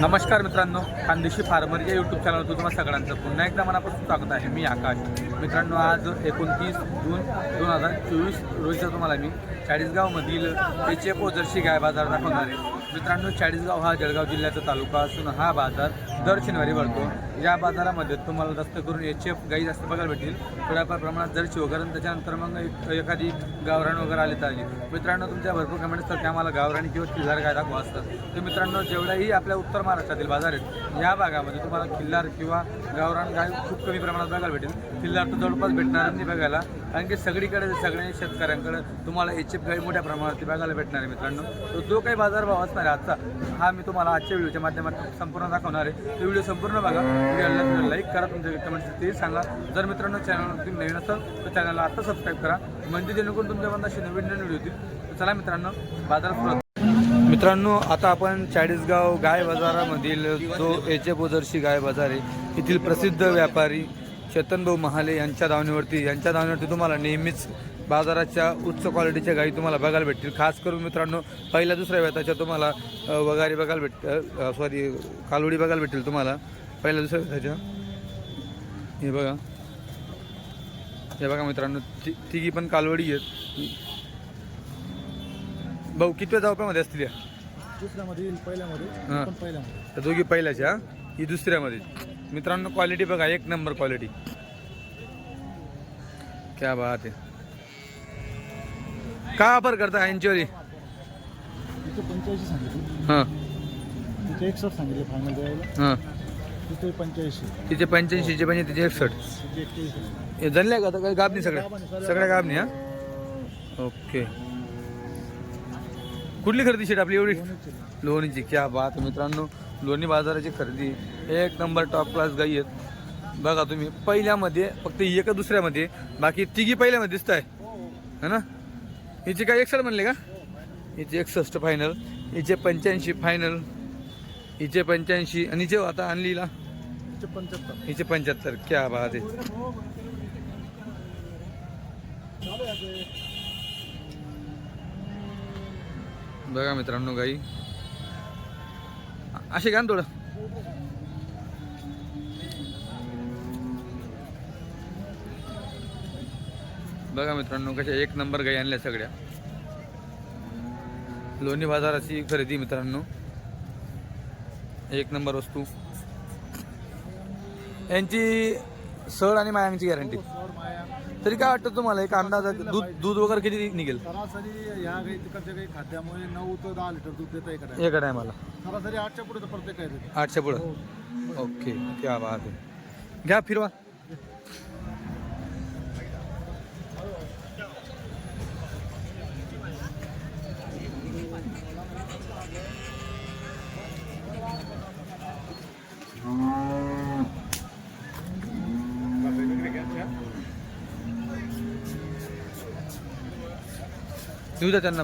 नमस्कार मित्रांनो, खानदेशी फार्मर या यूट्यूब चॅनलवर तुम्हाला सगळ्यांचं पुन्हा एकदा मनापासून स्वागत आहे. मी आकाश. मित्रांनो, आज 29 जून 2024 रोजीचा तुम्हाला मी चाळीसगावमधील HF जर्सी गाय बाजार दाखवणार आहे. मित्रांनो, चाळीसगाव हा जळगाव जिल्ह्याचा तालुका असून हा बाजार दर शनिवारी भरतो. या बाजारामध्ये तुम्हाला जास्त करून HF गाई जास्त बघायला भेटतील, थोड्याफार प्रमाणात जर्सी वगैरे, त्याच्यानंतर मग एखादी गावरान वगैरे आली तर आली. मित्रांनो, तुमच्या भरपूर कमेंट असतात की आम्हाला गावराणी किंवा खिल्लार गाय दाखवा असतात. तर मित्रांनो, जेवढ्याही आपल्या उत्तर महाराष्ट्रातील बाजार आहेत या भागामध्ये तुम्हाला खिल्लार किंवा गावरान गाय खूप कमी प्रमाणात बघायला भेटेल. खिल्लार तर जवळपास भेटणार नाही बघायला, कारण की सगळीकडे सगळ्या शेतकऱ्यांकडे तुम्हाला HF गाई मोठ्या प्रमाणात बघायला भेटणार आहे. मित्रांनो, तो जो काही बाजारभाव असणार आहे आजचा, हा मी तुम्हाला आजच्या व्हिडिओच्या माध्यमातून संपूर्ण दाखवणार आहे. तो व्हिडिओ संपूर्ण बघा. व्हिडिओला लाईक करा, तुमच्या कमेंट्स ते सांगा. जर मित्रांनो चॅनलवर तुम्ही नवीन असाल तर चॅनलला आता सबस्क्राईब करा, म्हणजे जेणेकरून तुमच्यापर्यंत असे नवीन व्हिडिओ येतील. तर चला मित्रांनो, बाजारात सुरुवात. मित्रांनो, आता आपण चाळीसगाव गाय बाजारामधील जो HF जर्सी गाय बाजार आहे, येथील प्रसिद्ध व्यापारी चेतनभाऊ महाले यांच्या दावणीवरती तुम्हाला नेहमीच बाजाराच्या उच्च क्वालिटीच्या गाई तुम्हाला बघायला भेटतील. खास करून मित्रांनो, पहिल्या दुसऱ्या वेताच्या तुम्हाला वगारी बघायला भेटतील, कालवडी बघायला भेटतील तुम्हाला पहिल्या दुसऱ्या वेताच्या. हे बघा मित्रांनो, तिघी पण कालवडी आहेत. भाऊ, कितव्या जावप्यामध्ये असतील या? दुसऱ्यामध्ये, पहिल्यामध्ये. तर दोघी पहिल्याच्या, ही दुसऱ्यामध्ये. मित्रांनो, क्वालिटी बघा, एक नंबर क्वालिटी. क्या बात आहे. काय ऑफर करता यांच्यावर? 85 सांगितले. हां, तिथे 61 सांगितले फायनल द्यायला. हां, तिथे 85. तिचे 85चे म्हणजे तिचे 61. तिथे 41. हे जनल्या का? तर गाबनी सगळ्या गाबनी. हां, ओके. कुठली खरेदी शेट आपली? एवढी लोणीची. क्या बात. मित्रांनो, लोणी बाजाराची खरेदी एक नंबर टॉप क्लास गाई आहेत. बघा तुम्ही, पहिल्यामध्ये फक्त एक दुसऱ्यामध्ये, बाकी तिघी पहिल्यामध्ये दिसत आहे ना. हिचे काय 61 म्हणले का? हिचे 61 फायनल, हिचे 85 फायनल, हिचे 85 आणि हिचे आता आणलीला हिचे 75. क्या बात आहे. बघा मित्रांनो, गाई असे का थोडं. बघा मित्रांनो, कशा एक नंबर गाई आणल्या सगळ्या. लोणी बाजाराची खरेदी मित्रांनो, एक नंबर वस्तू. यांची सळ आणि मायांची गॅरंटी. तरी काय वाटतं तुम्हाला, एक अंदाज दूध वगैरे किती निघेल? सरासरी या गाई तिकडच्या काही खाद्यामुळे 9 ते 10 लिटर दूध देतं एका टायमाला. सरासरी 8च्या पुढे प्रत्येक काय देते. 8च्या पुढं. ओके, क्या बात आहे. घ्या फिरवा. देऊ द्या त्यांना.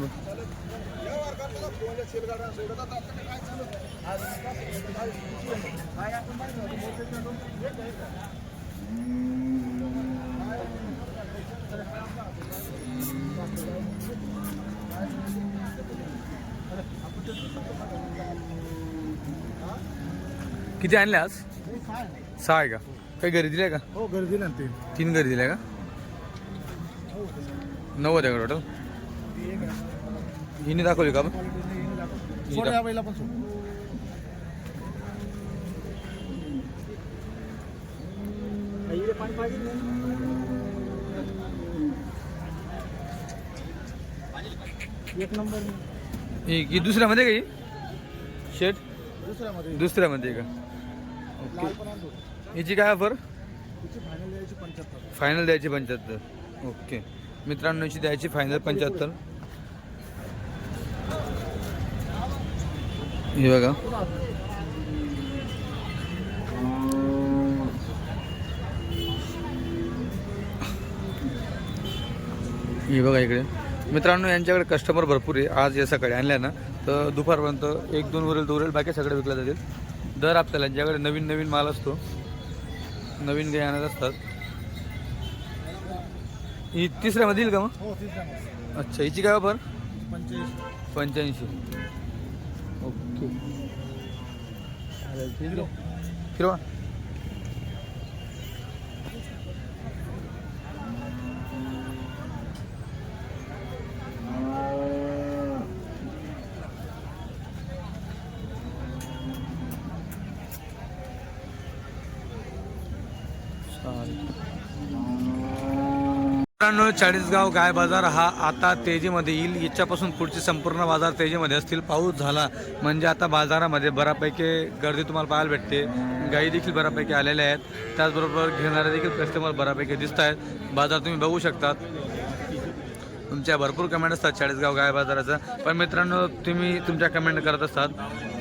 किती आणले आज? 6 आहे का? काही घरी दिल्या का? हो, घरी दिल्या ना. 3 घरी दिल्या का? 90 आहे का टोटल? हिने दाखवली का? एक नंबर. ही दुसऱ्यामध्ये का? ही शेट दुसऱ्यामध्ये का? ओके. हिची काय ऑफर? फायनल द्यायची 75. ओके मित्रांनो, हिची द्यायची फायनल 75. हे बघा, हे बघा इकडे. मित्रांनो, यांच्याकडे कस्टमर भरपूर आहे. आज या सकाळी आणल्या ना, तर दुपारपर्यंत 1-2 उरेल, बाकी सगळे विकल्या जातील. दर आपल्याला यांच्याकडे नवीन माल असतो, नवीन गाय आणत असतात. ही तिसऱ्यामध्ये येईल का मग? हो, तिसऱ्यामध्ये. अच्छा, हिची काय ऑफर? 85. 85. ओके. फिरवा. मित्रांनो, चाळीसगाव गाय बाजार हा आता तेजीमध्ये येईल. याच्यापासून पुढचे संपूर्ण बाजार तेजीमध्ये असतील. पाऊस झाला म्हणजे आता बाजारामध्ये बऱ्यापैकी गर्दी तुम्हाला पाहायला भेटते. गायी देखील बऱ्यापैकी आलेल्या आहेत. त्याचबरोबर घेणारे देखील कस्टमर बऱ्यापैकी दिसत आहेत. बाजार तुम्ही बघू शकतात. तुमच्या भरपूर कमेंट असतात चाळीसगाव गाय बाजाराचा. पण मित्रांनो, तुम्ही तुमच्या कमेंट करत असतात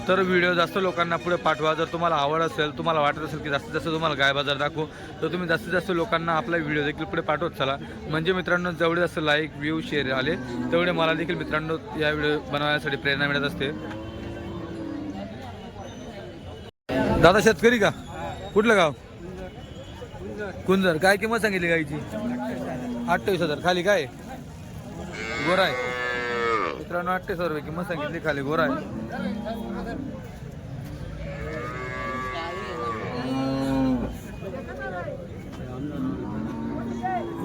तर व्हिडिओ जास्त लोकांना पुढे पाठवा. जर तुम्हाला आवड असेल, तुम्हाला वाटत असेल की जास्तीत जास्त तुम्हाला गाय बाजार दाखवू, तर तुम्ही जास्तीत जास्त लोकांना आपला व्हिडिओ देखील पुढे पाठवत चला. म्हणजे मित्रांनो, जेवढे जास्त लाईक व्ह्यू शेअर आले तेवढे मला देखील मित्रांनो या व्हिडिओ बनवण्यासाठी प्रेरणा मिळत असते. दादा शेतकरी का? कुठलं गाव? कुंजर. काय किंमत सांगितली गायची? 28,000. खाली काय गोरा आहे मित्रांनो? 28,000 रुपये किंमत सांगितली. खाली गोरा आहे.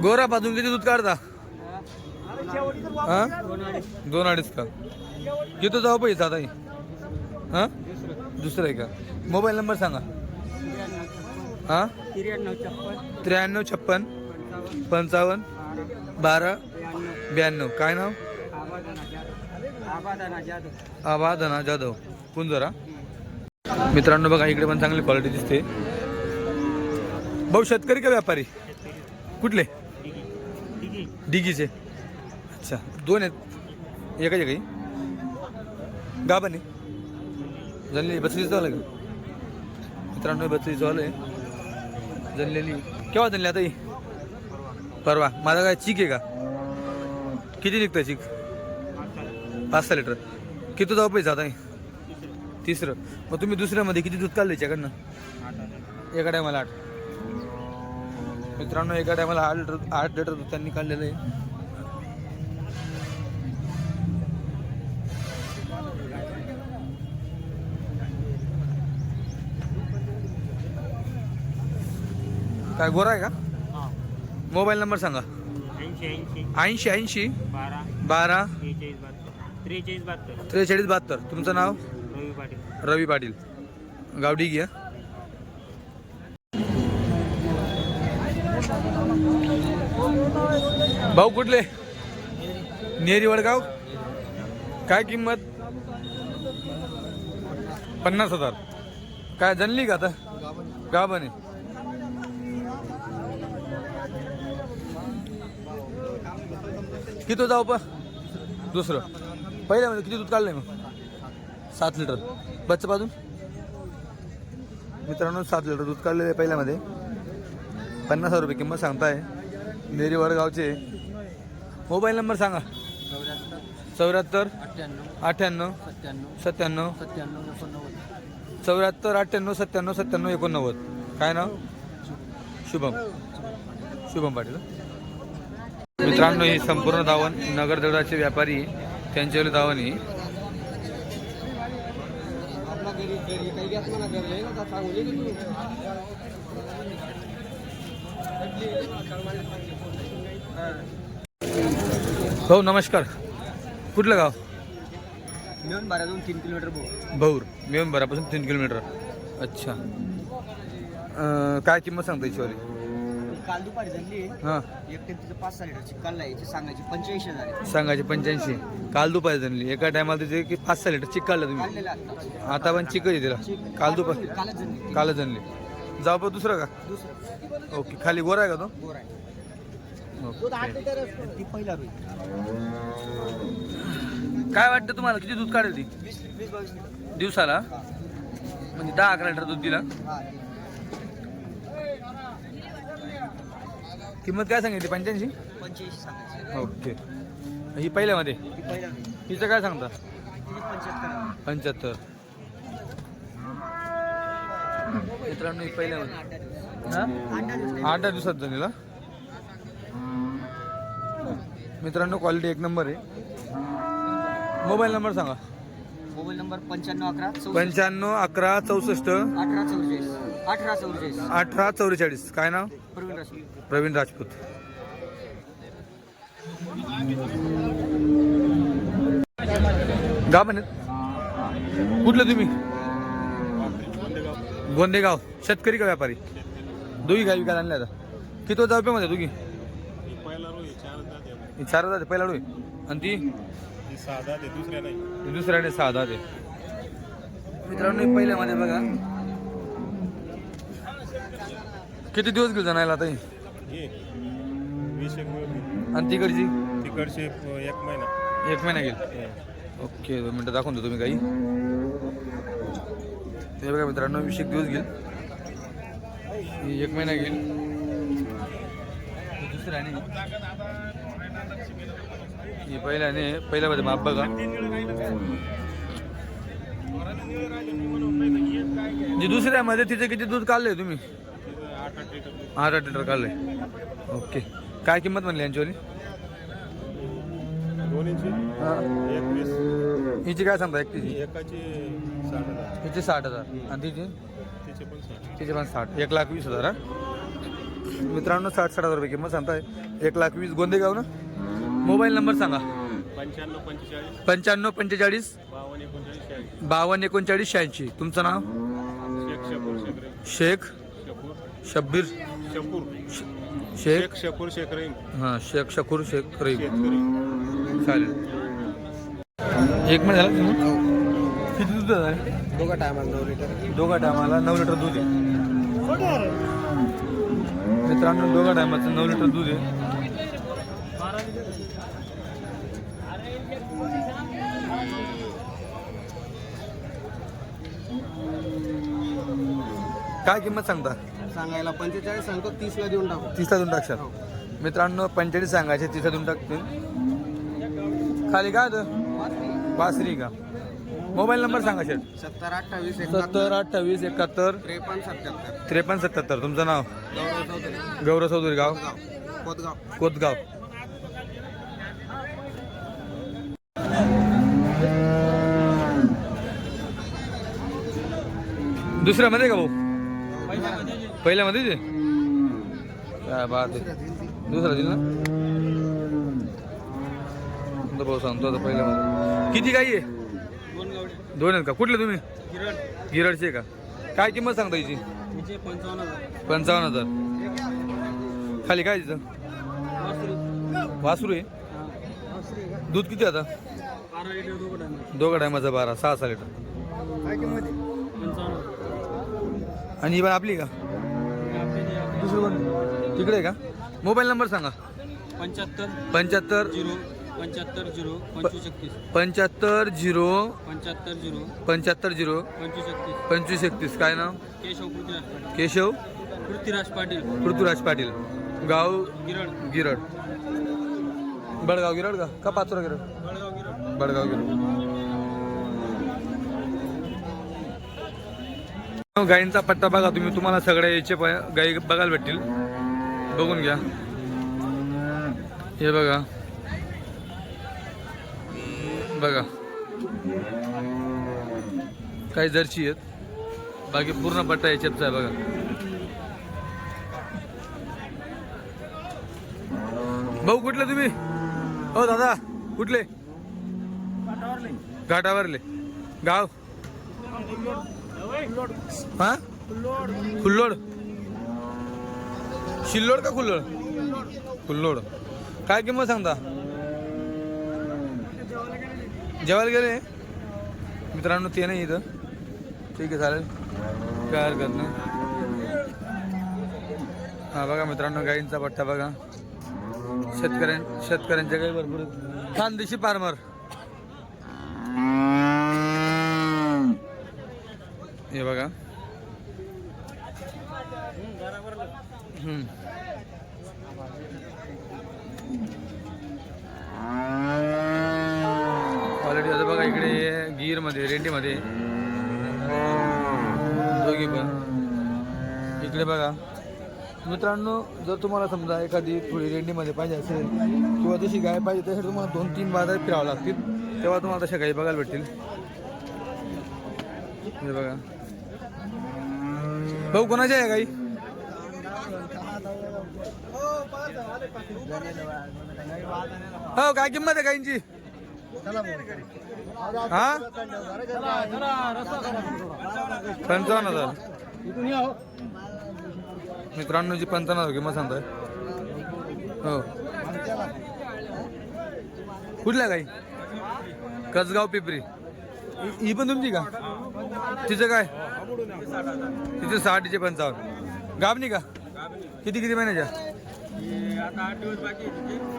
गोरा पाजून किती दूध काढता? 2-2.5 का? किती जाऊ पैसे आता? हां, दुसरं आहे का? मोबाईल नंबर सांगा. हां, 9356 55 12 92. काय नाव? आबाधना जाधव, कुंजरा. मित्रांनो बघा, इकडे पण चांगली क्वालिटी दिसते. भाऊ शेतकरी का व्यापारी? कुठले? डिगीचे. अच्छा, 2 आहेत. एकाचे काही गाबाने जनलेली 32 झालं का? मित्रांनो 32 झालं जनलेली. केव्हा जनली आता ही? परवा. माझा काय चीक आहे का? किती निघतं चीक? 5-6 लिटर. किती जाऊ पैसे आता? तिसरं. मग तुम्ही दुसऱ्यामध्ये किती दूध काढलं याच्याकडनं? एका टायमाला 8. मित्रांनो, एका टायमाला 8 लिटर दूध त्यांनी काढलेलं आहे. काय गोरा आहे का? मोबाईल नंबर सांगा. 80 12 43 72. तुमचं नाव? रवी पाटील. गावडी घ्या. भाऊ कुठले? नेरी वडगाव. काय किंमत? 50,000. काय जनली का आता? गाभण आहे. किती जाऊ पा? दुसरं. पहिल्यामध्ये किती दूध काढलंय मग? 7 लिटर. बच्चा बाजून मित्रांनो 7 लिटर दूध काढलेलं आहे पहिल्यामध्ये. 50,000 रुपये किंमत सांगताय. नेरी वडगावचे. मोबाईल नंबर सांगा. 74 98 97 74 98 97 97 89. काय नाव? शुभम पाटील. मित्रांनो, ही संपूर्ण दावण नगरदेवळाचे व्यापारी त्यांच्यावर दावण ही. भाऊ नमस्कार. कुठलं गाव? मेवणबारापासून 3 किलोमीटर भाऊर. मेवणबारापासून 3 किलोमीटर. अच्छा. काय किंमत सांगता याच्यावाली? काल दुपारी झाली. हां, एक टेम्पीचं 5-6 लिटरची काल याची सांगायची 85,000. सांगायचे 85. काल दुपारी जनली. एका टायमाला त्याचे की 5-6 लिटर चिक काढलं तुम्ही? काढलेलं आता. आता पण चिक आहे तिला. काल दुपारी कालच झाली. कालच जनली. जाऊ पण दुसरं का? दुसरं ओके. खाली गोरा आहे का तो? गोर आहे. ओके. ती पहिला होईल. काय वाटतं तुम्हाला किती दूध काढेल ती 20-22 लिटर दिवसाला? म्हणजे 10-11 लिटर दूध दिला. हा. किंमत काय सांगितली? 85. 85 सांगायची. ओके. ही पहिल्यामध्ये. ती पहिला होईल. हिचं काय सांगता? ती 75. 75. मित्रांनो ही पहिल्यामध्ये. हां, 8 दिवसात जणीला. मित्रांनो क्वालिटी एक नंबर आहे. मोबाईल नंबर सांगा. Mobile number 9511 9511 64 1844 1844. काय नाव? प्रवीण राजपूत. प्रवीण राजपूत. गाव म्हणत कुठलं तुम्ही? गोंदेगाव. शेतकरी का व्यापारी? दोघी गाय विकायला आणल्या आता. किती होता रुपयामध्ये दोघी? चार हजार पहिला रोय. आणि ती दुसऱ्याने 6 10 ते. मित्रांनो पहिल्यामध्ये बघा किती दिवस गेले जाणायला आता ही? 20 आणि तिकडची तिकडचे 1 महिना. 1 महिना गेल. ओके 2 मिनटं दाखवून दो तुम्ही काही. ते बघा मित्रांनो 20 दिवस गेल. 1 महिना गेल. दुसऱ्याने हे पहिल्यामध्ये माप बघा. जे दुसऱ्यामध्ये तिथे किती दूध काढलंय तुम्ही? 8 लिटर काढलंय. ओके काय किंमत म्हणली यांच्यावाली? हिची काय सांगता? एकटीची हिची 60,000 आणि तिचे पण 60. 1,20,000. मित्रांनो 60-60 हजार रुपये किंमत सांगताय. 1,20,000. गोंदेगाव ना? मोबाईल नंबर सांगा. 95 45 52 39 86. तुमचं नाव? शेख शब्बीर शेख शकूर शेख रहीम. हां शेख शकूर शेख रहीम. चालेल. 1 महिना झाला तुम्ही? किती दूध आहे? दोघा टायमाला 9 लिटर. दोघा टायमाला 9 लिटर दूध आहे. मित्रांनो दोघा टायमाचं 9 लिटर दूध आहे. काय किंमत सांगता? सांगायला 45 सांगतो, 30 ला देऊन टाकू. 30 ला देऊन टाकशाल. मित्रांनो 45 सांगायचे, 30 ला देऊन टाकतील. खाली काय होतं? वासरी का? मोबाईल नंबर सांगा शेठ. 70 28 70 28 71 53 77. तुमचं नाव? गौरव चौधरी. गाव? कोतगाव. दुसऱ्यामध्ये का भाऊ? पहिल्यामध्येच आहे. काय बात आहे. दुसरा दिल ना भाऊ सांगतो आता. पहिल्यामध्ये किती गाई आहे? 2 आहेत का? कुठले तुम्ही? गिरडचे का? काय किंमत सांगता याची? 55,000. खाली काय तिचं? वासरू आहे. दूध किती आता? 12 लिटर. दोघं टायमाचं 12 6 लिटर. काय किंमत आहे? आणि ही पण आपली का? दुसरी कोण तिकडे आहे का? मोबाईल नंबर सांगा. 75 75 0 75 0 25 75 0 75 0 75 0 25 31. काय नाव? केशव पृथ्वीराज पाटील. गाव? गिरड. बडगाव गिरड का पाचोरा गिरड? बडगाव गिरड. गायींचा पट्टा बघा तुम्ही. तुम्हाला सगळ्या याचे गायी बघायला भेटतील. बघून घ्या. हे बघा काही जर्सी आहेत. बाकी पूर्ण पट्टा याच्याचा आहे बघा. भाऊ कुठले तुम्ही? हो दादा कुठले? घाटावरले. गाव? हा खुल्लोड. शिल्लोड का खुल्लोड. काय किंमत सांगता? जेवायला गेले मित्रांनो. ते नाही इथं. ठीक आहे चालेल काय हरकत नाही. हा बघा मित्रांनो गाईंचा पट्टा बघा. शेतकऱ्यांच्या गाई भरपूर. खानदेशी फार्मर. हे बघा. क्वालिटी आता बघा इकडे गिरमध्ये रेंडीमध्ये दोघी पण. इकडे बघा मित्रांनो जर तुम्हाला समजा एखादी थोडी रेंडीमध्ये पाहिजे असेल किंवा तशी गाय पाहिजे त्यासाठी तुम्हाला 2-3 बाजार फिरावं लागतील तेव्हा तुम्हाला तशा गाई बघायला भेटतील. हे बघा भाऊ कोणाच्या आहे गाई? हो काय किंमत आहे गाईंची? हा 55,000 मित्रांनो जी 55,000 किंमत सांगताय. हो कुठल्या गाई? कसगाव पिपरी. ही पण तुमची का? तिचं काय? तिचं 60 तिचे 55. गाबणी का? किती किती महिन्याच्या?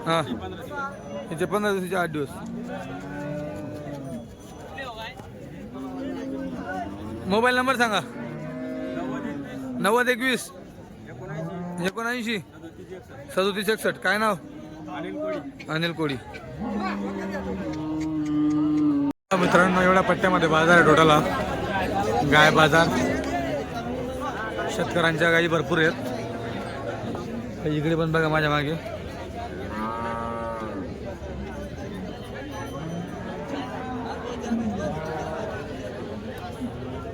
हां तिचे 15 दिवसाचे 8 दिवस. मोबाईल नंबर सांगा. 9021 79 37 61. काय नाव? अनिल कोळी. मित्रांनो एवढ्या पट्ट्यामध्ये बाजार आहे टोटला. गाय बाजार, शेतकऱ्यांच्या गायी भरपूर आहेत. इकडे पण बघा माझ्या मागे